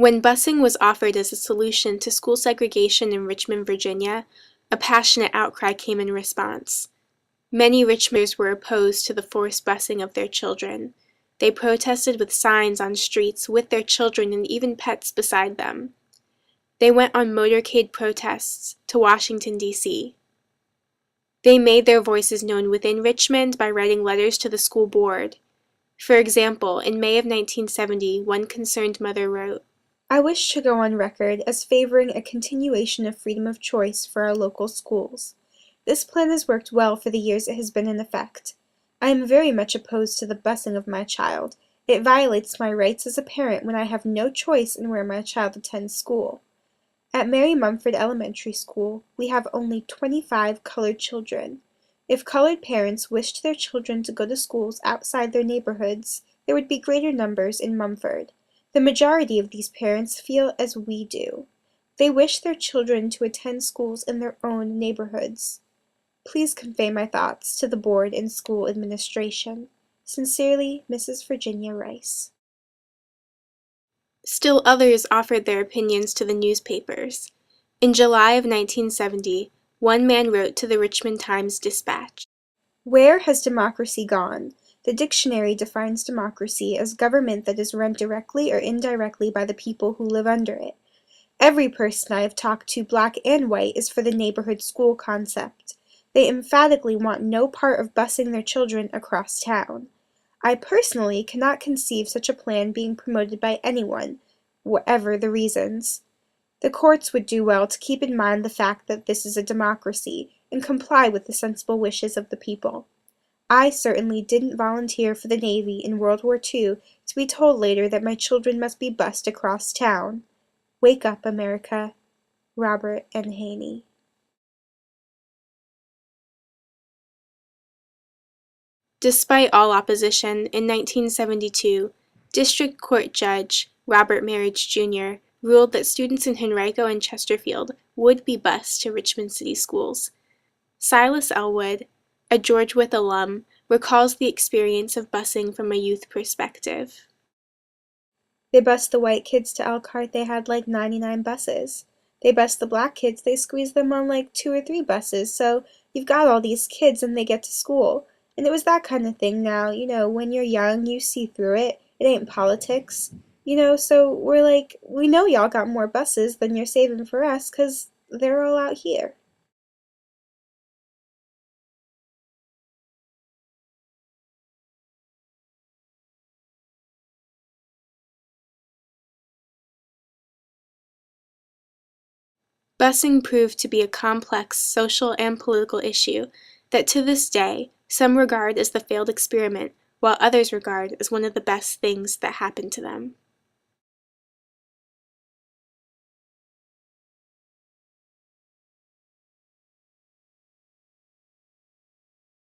When busing was offered as a solution to school segregation in Richmond, Virginia, a passionate outcry came in response. Many Richmonders were opposed to the forced busing of their children. They protested with signs on streets with their children and even pets beside them. They went on motorcade protests to Washington, D.C. They made their voices known within Richmond by writing letters to the school board. For example, in May of 1970, one concerned mother wrote, "I wish to go on record as favoring a continuation of freedom of choice for our local schools. This plan has worked well for the years it has been in effect. I am very much opposed to the busing of my child. It violates my rights as a parent when I have no choice in where my child attends school. At Mary Mumford Elementary School, we have only 25 colored children. If colored parents wished their children to go to schools outside their neighborhoods, there would be greater numbers in Mumford. The majority of these parents feel as we do. They wish their children to attend schools in their own neighborhoods. Please convey my thoughts to the board and school administration. Sincerely, Mrs. Virginia Rice." Still others offered their opinions to the newspapers. In July of 1970, one man wrote to the Richmond Times-Dispatch, "Where has democracy gone? The dictionary defines democracy as government that is run directly or indirectly by the people who live under it. Every person I have talked to, black and white, is for the neighborhood school concept. They emphatically want no part of busing their children across town. I personally cannot conceive such a plan being promoted by anyone, whatever the reasons. The courts would do well to keep in mind the fact that this is a democracy and comply with the sensible wishes of the people. I certainly didn't volunteer for the Navy in World War II to be told later that my children must be bused across town. Wake up, America. Robert N. Haney." Despite all opposition, in 1972, District Court Judge Robert Marriage, Jr. ruled that students in Henrico and Chesterfield would be bused to Richmond City Schools. Silas Elwood, a George Wythe alum, recalls the experience of busing from a youth perspective. "They bused the white kids to Elkhart, they had like 99 buses. They bused the black kids, they squeezed them on like 2 or 3 buses, so you've got all these kids and they get to school. And it was that kind of thing now, when you're young, you see through it. It ain't politics. So we're like, we know y'all got more buses than you're saving for us, 'cause they're all out here." Busing proved to be a complex social and political issue that to this day some regard as the failed experiment, while others regard as one of the best things that happened to them.